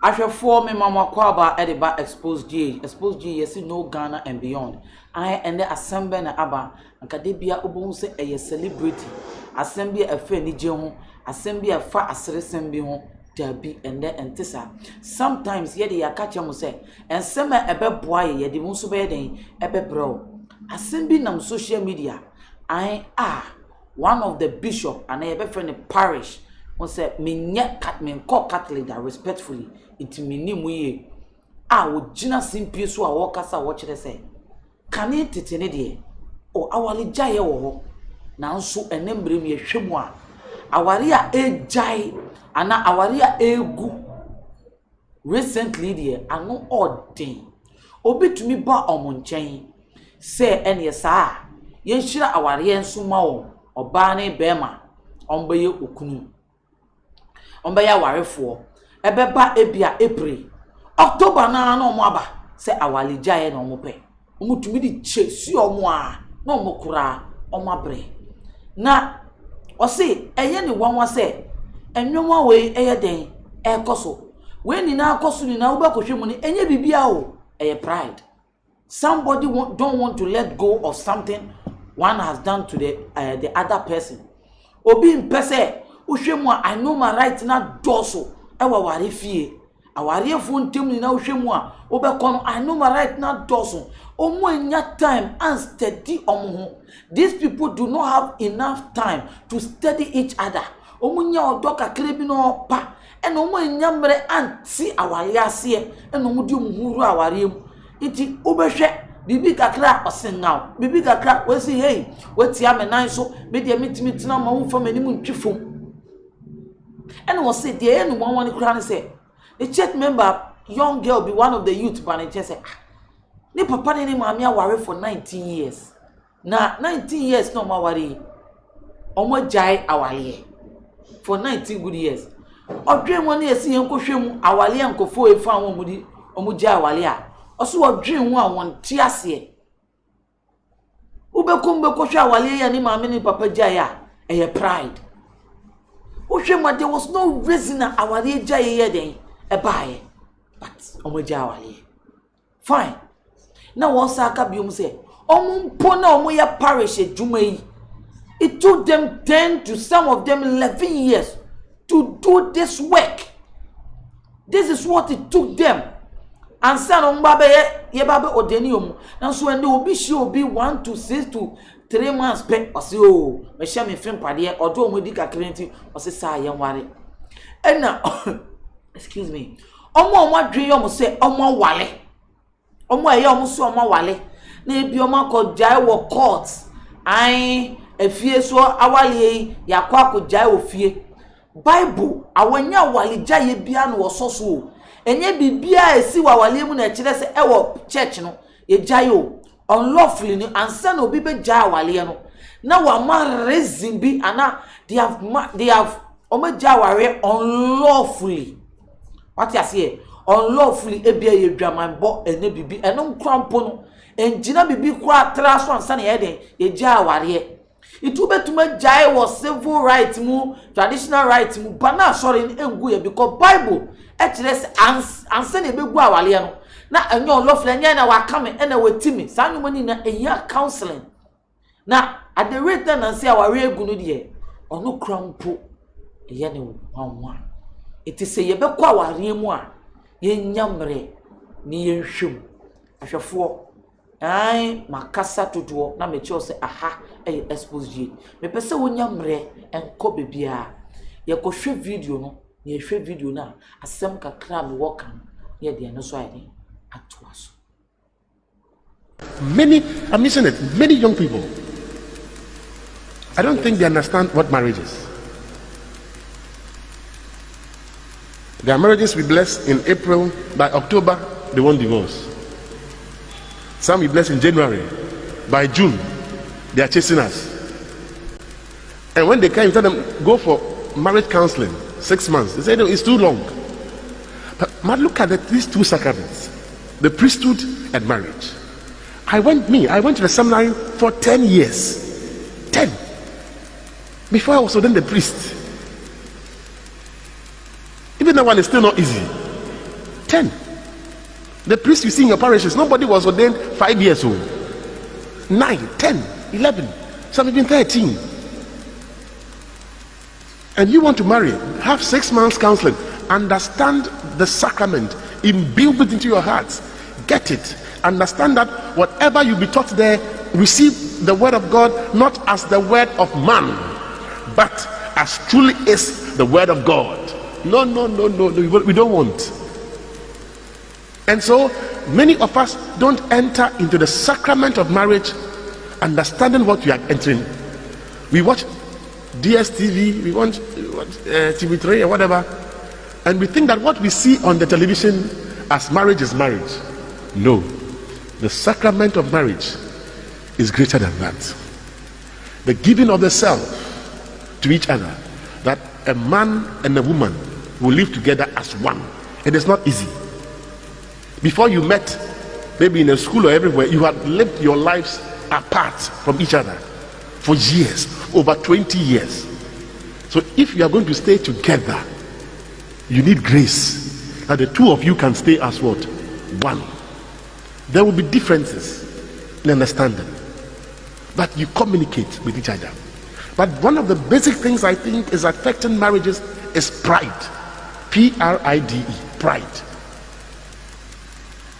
Ahwefo me mama kwaba e de ba Xposed yes no Ghana and beyond. I and the assembly na aba ankade bia obon se eye celebrity assembly e fa ni je ho assembly e fa asresem bi ho dabi and the entisa sometimes ye de yakache mo se ensema ebe boa ye de mo so be den ebe bro assembly nam social media I one of the bishop and ebe friend the parish on say menye call Catholic that respectfully it minimu ye wo gina simpie so a wo kasa wo kire say kan tete ne de o awale jaye wo ho nanso enembre me hwemu a aware a ejai ana aware a egu recently de ano odin obetumi ba omonchen say ene saa ye hira aware enso ma wo oba ne bema ombaye okunu ombaye awarefo ebeba ebia April October na no mo aba se awale jaye na omo pe omutumi di chesi omo a na omo kura omo abre na o se eye ni wanwa se enwonwa we eye den ekoso we ni na akoso ni na wo bekohwe mu ni enye bibia o eye pride somebody don't want to let go of something one has done to the other person obi mpese uhwemu a I know my right na doso ewa ware fie aware fo ntem ni na uhwemu a obekono I know my right na doso omo enya time and steady omo. These people do not have enough time to study each other. Omo nya odoka krebi no pa ena omo enya mre anti aware ase ena omo di omuhuru aware mu iti obehwe bibi kakra osengaw bibi kakra wesi hey wetia me nan so me de metimi tina ma wo fam anim ntwifom ena wo se de enu wanwan kra ne say the church member young girl be one of the youth but they say ni papa ni mama aware for 19 years na 19 years no ma ware omo jai awale for 19 good years odwen won esi yenkohwem awale yankofo efu awon mudi omo jai awale a oso odwen ho awon ti ase ubekum bekohwe awale ya ni mama ni papa jai a eye pride uhwem there was no reason awale jai ye den e baaye but omo jai awale fine na won sa aka biom se omumpo na omo ya parish adwuma yi it took them 10 to some of them 11 years to do this work. This is what it took them. And son on babe ye babe odeni omu na so ende obi shi obi 1 to 6 to 3 months pe o se o me hia me fem pade odo omo di kakrenti o se sa ye nware ena excuse me omo adwen yo mo se omo wale omo eye omo so omo wale na ebi omo akojai wo court ai efie so awale yakwa akojai ofie Bible awanya wale jaye bia no wososo enye bibia esi wawale mu na kire se ewo church no ye jaye o unlawfully ni ansa na obi be jaye wale no na wa ma reason bi ana they have omo jaye wale unlawfully what you say unlawfully ebia ye dwamanbo ene bibi eno krampo no enjina bibi kwa tra so ansa na ye den ye jaye wale itu betuma jai was civil right mu traditional right mu bana sorry engu ye because Bible etires anse na ebegu awale no na enyo lofle nya na wakame ena wetimi sanwom ni na eya counseling na at the rate na say aware egu no de ono krampo ye ne wanwa iti se ye bekwa aware mu a ye nyamre ni ye nhwem ahwefo ai makasa todo na meche se aha Xposed me pese wonya mre enko bebia ye ko hwe video no ye hwe video na asem kakra me wokan ye de no so ade atoaso I'm missing it. Many young people, I don't think they understand what marriage is. Their marriages will be blessed in April. By October, they won't divorce. Some will be blessed in January. By June, they are chasing us. And when they come, you tell them, go for marriage counseling, 6 months. They say, no, it's too long. But look at these two sacraments, the priesthood and marriage. I went to the seminary for 10 years. 10. Before I was ordained the priest. Even that one is still not easy. 10. The priest you see in your parishes, nobody was ordained 5 years old. 9, 10, 11, some even 13. And you want to marry, have 6 months counseling, understand the sacrament, imbue it into your hearts, get it, understand that whatever you be taught there, receive the word of God not as the word of man, but as truly is the word of God. No, we don't want. And so many of us don't enter into the sacrament of marriage understanding what we are entering. We watch DSTV, we watch TV3 or whatever, and we think that what we see on the television as marriage is marriage. No, the sacrament of marriage is greater than that. The giving of the self to each other, that a man and a woman will live together as one. It is not easy. Before you met, maybe in a school or everywhere, you had lived your lives apart from each other for years, over 20 years. So if you are going to stay together, you need grace that the two of you can stay as what? One. There will be differences in understanding, but you communicate with each other. But one of the basic things I think is affecting marriages is pride. Pride. Pride.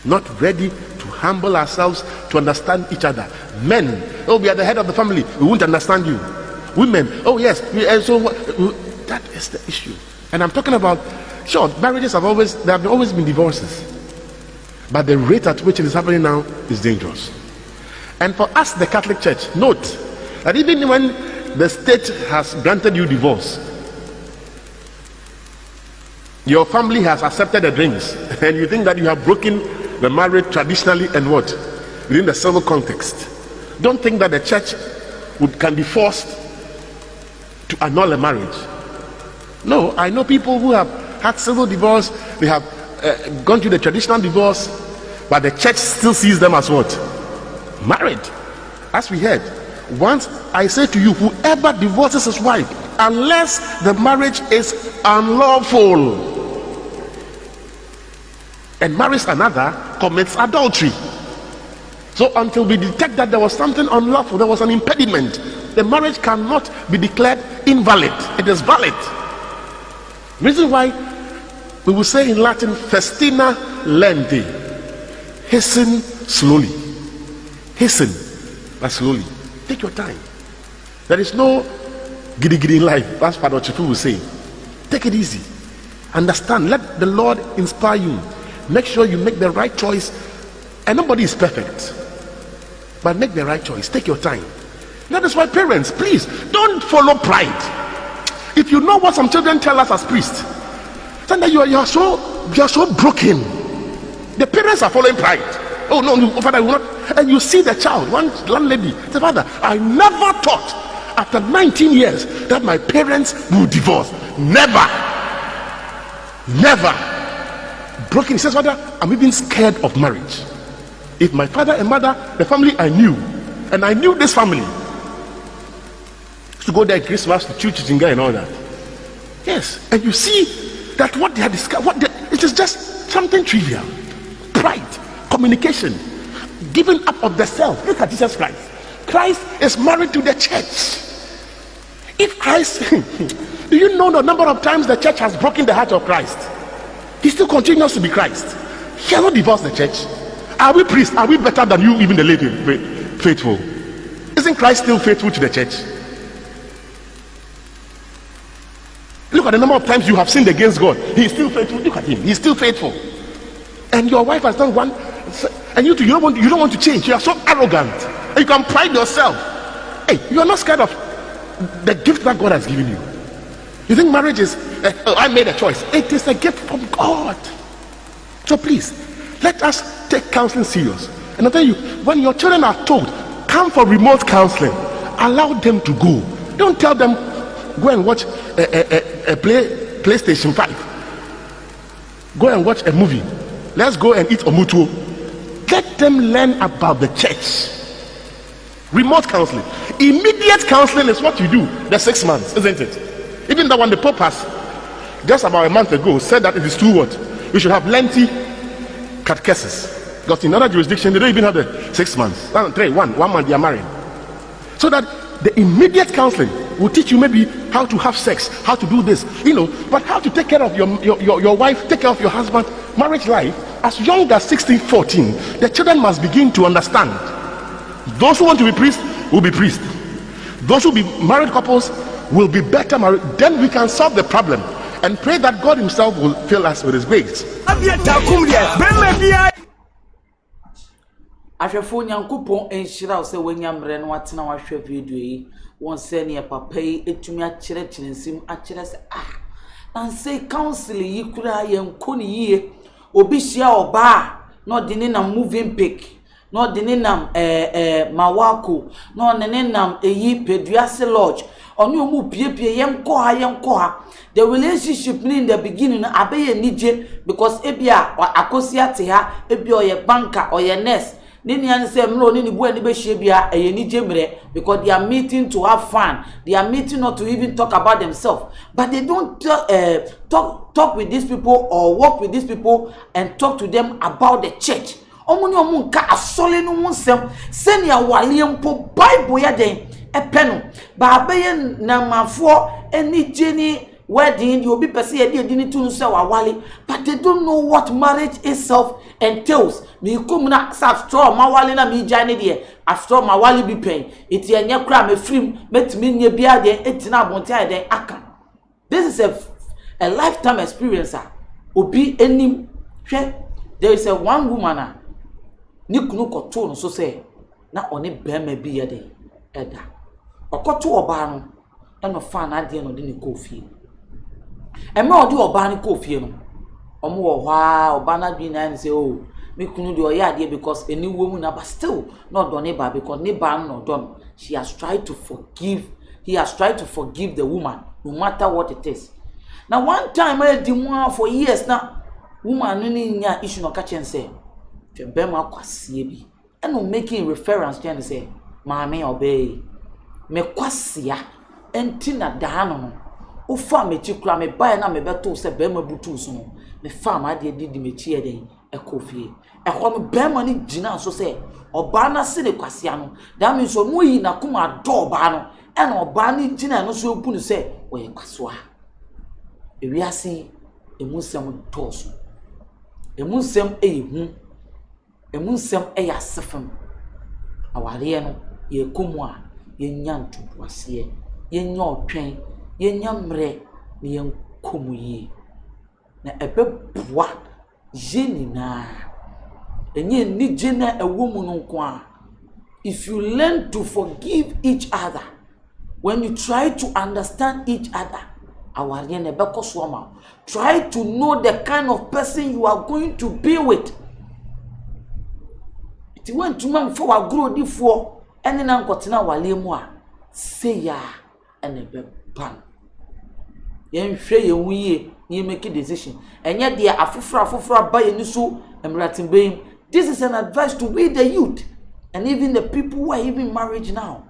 Not ready to humble ourselves to understand each other. Men, oh, we are the head of the family, we won't understand you. Women, oh yes, that is the issue. And I'm talking about, sure, marriages there have always been divorces, but the rate at which it is happening now is dangerous. And for us, the Catholic Church, note that even when the state has granted you divorce, your family has accepted the drinks, and you think that you have broken the marriage traditionally and what? Within the civil context. Don't think that the church can be forced to annul a marriage. No, I know people who have had civil divorce, they have gone through the traditional divorce, but the church still sees them as what? Married. As we heard, once I say to you, whoever divorces his wife, unless the marriage is unlawful and marries another, commits adultery. So until we detect that there was something unlawful, there was an impediment, the marriage cannot be declared invalid. It is valid. Reason why we will say in Latin, festina lente, hasten slowly. Hasten, but slowly. Take your time. There is no giddy giddy in life. That's what Chifu will say. Take it easy. Understand. Let the Lord inspire you. Make sure you make the right choice. And nobody is perfect, but make the right choice. Take your time. That is why parents, please don't follow pride. If you know what some children tell us as priests, then you are so broken. The parents are following pride. Oh no, father, I will not. And you see the child, one lady said, father, I never thought after 19 years that my parents would divorce. Never. Broken. He says, father, I'm even scared of marriage. If my father and mother, the family I knew, and I knew this family, to go there at Christmas to Sh0çkįng and all that. Yes, and you see that what they have discovered, it is just something trivial. Pride, communication, giving up of the self. Look at Jesus Christ. Christ is married to the church. If Christ, do you know the number of times the church has broken the heart of Christ? He still continues to be Christ. He has not divorced the church. Are we priests? Are we better than you, even the lady faithful? Isn't Christ still faithful to the church? Look at the number of times you have sinned against God. He is still faithful. Look at him. He is still faithful. And your wife has done one, and you don't want to change. You are so arrogant. And you can pride yourself. Hey, you are not scared of the gift that God has given you. You think marriage is, I made a choice. It is a gift from God. So please, let us take counseling serious. And I tell you, when your children are told, come for remote counseling, allow them to go. Don't tell them, go and watch a PlayStation 5. Go and watch a movie. Let's go and eat omutuo. Let them learn about the church. Remote counseling. Immediate counseling is what you do the 6 months, isn't it? Even the one the Pope has just about a month ago said that it is too what? you should have lengthy catechesis. Because in other jurisdictions, they don't even have the 6 months. 1 month they are married. So that the immediate counseling will teach you maybe how to have sex, how to do this, but how to take care of your wife, take care of your husband. Marriage life, as young as 16, 14, the children must begin to understand. Those who want to be priests will be priests. Those who will be married couples will be better married. Then we can solve the problem and pray that God himself will fill us with his grace. Ahwefo nyankopon enhyira wo se wanyamre no atena wahwe video yi won se ne papa yi etumi akire chirensim akire se na say council yi kura yenko ne yie obi hia oba na odine na moving pick na odine na mawako na onene na eyi peduase lodge oni omu piepie yenko ha the relationship in the beginning na abeye nije because ebia akosi ate ha ebia oye banker oye nurse Nini and say no nini bu ani be hia bia ni jemre because they are meeting to have fun. They are meeting not to even talk about themselves. But they don't talk with these people or work with these people and talk to them about the church. Omuni omunka asole no munsem senia wale mpo Bible ya den epeno ba abeye na mafo eni jeni wedding you be person ye dey to say wale but they don't know what marriage itself entails. Me come na after ma wale na me jane dey after ma wale be pen it ye nya kra me frim metimi nya bia dey etina abontia dey aka. This is a lifetime experience. Obi enim hwe there is a one woman ni kunu koto no so say na oni bema bi ye dey eda okoto oba no e no fa na de no de ni kofie eme odi oba ni kofie no omo wo hwa oba na bi na say oh me kunu de oyade because eni wo mu na but still not done ba because ne ba no done. She has tried to forgive, he has tried to forgive the woman no matter what it is. Now one time I did one for years now woman no ni nya issue no ka chen say the bema kwasie bi and no making reference to say maame obey me kwasia enti na da no o fa me chi kura me ba na me beto se bema butu so no me fa ma de di me chi eden e kofie e ho no bema ni gina so se oba na se ne kwasia no that means so no yi na kuma do oba no e na oba ni gina no so opu no se o ye kwasoa e wi ase emusem toso emusem ehu emusem eyasefem aware no ye komu a ye nya ntoboase ye nya otwen ye nya mre ne ye komu yi na ebeboa jenina enye ni jena ewomu no nko a. If you learn to forgive each other, when you try to understand each other, aware ne bekoso ma try to know the kind of person you are going to be with. It went to man for a grow before any nan kotena wale mu a say ya ene be pan yen hwe ye wuye ye make a decision enye de afofra ba ye ni so emratimbe. This is an advice to we the youth and even the people who are even married now.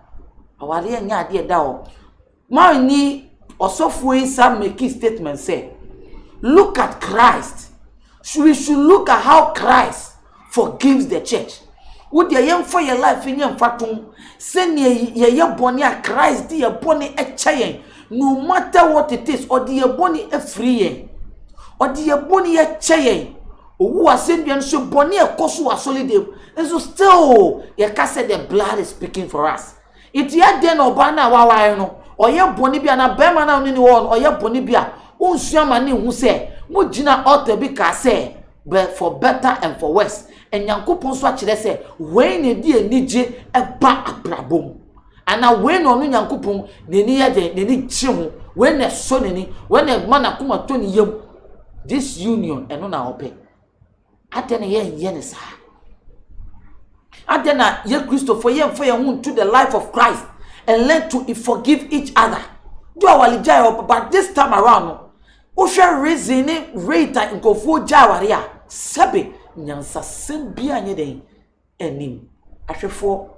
Aware nya de da o man ni osofo isa make a statement say look at Christ. We should look at how Christ forgives the church. Would ye yam for your life in yam fatum send ye boni a Christ di ye boni e chayen no matter what it is or di ye boni e free or di ye boni e chayen owu asendua so boni e koso asolidem and so still ye ka say the blood is speaking for us. It ye den oba na wawa no or ye boni bia na bema na ni won or ye boni bia unsua ma ne hu say mo gina altar bi ka say but for better and for worse. And Yankopon so akire se we ne di enije eba abrabom ana we no no Yankopon ne ni ye de ne ni chi ho we ne so ne ni we ne ma na kuma to ni yam this union eno na ope atene ye ne sa atena ye Christopher ye for ye hu to the life of Christ and learn to forgive each other do our jai but this time around no o share reason rate nkofo jaware a sebe nyansa sembia nye den enim ahwefo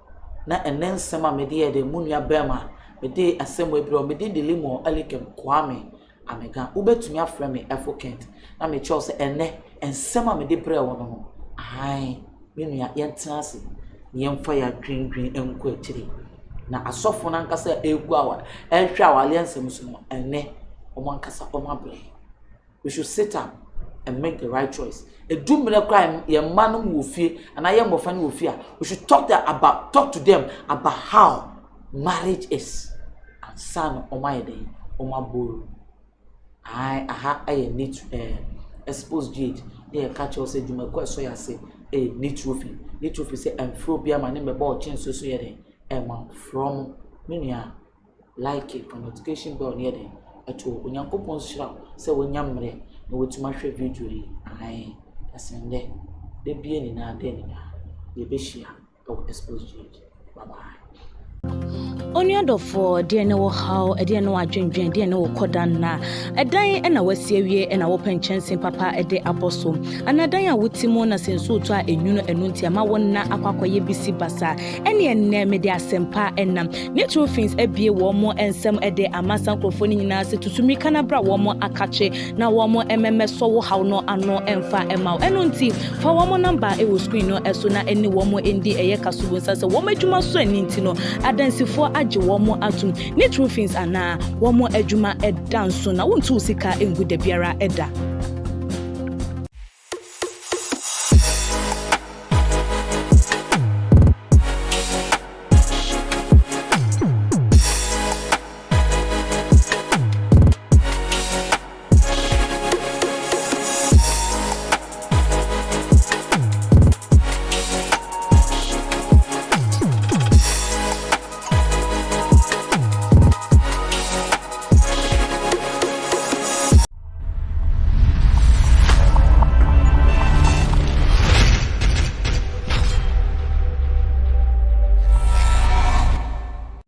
na enensem a mede ye de munua bema mede asem ebiro mede de limo alikem kwame amega ubetumi afrɛ me efo Kent na me kyerɛ sɛ ene ensɛm a me de brɛ wo no ai me nua yɛntena ase yɛmfa ya dwendwen enko akyiri na asɔfo na nkasa egu awa ɛhwɛ awale nsɛm so no ene ɔmo ankasa ɔmo abrɛ we should sit up and make the right choice. Edumre crime ye manum wo fie and I am ofan wo fie. We should talk to them about how marriage is. And son o my day o my boy. I need to expose jade. They catch us say you may so ya say need trophy. Need trophy say and throw be my name about change so yede. Emma from minia like it from notification bell near them. Eto onyankopon shira say wonyamre na wotuma hwe video yi ai asende de bie ni na de ni na ye be share to expose you. Bye bye. Oniadofo de ne wo haw de ne wo adwendwen de ne wo kodan na edan na wasiewie na wo penchensen papa de aboso anadan a wotimo na senso to a enwunu enunti ama wonna akwakoye bisi basa ene enne me de asempa enam natural things abie wo mo ensem de amasan krofo ni nyina se tutumi kana bra wo mo akache na wo mo ememe so wo haw no ano emfa ema enunti fa wo mo number e wo screen no eso na eni wo mo endi eye kasubo sase wo madwuma so aninti no adansifo womo atum natural things ana womo adwuma edanso na wontu sika engu da biara eda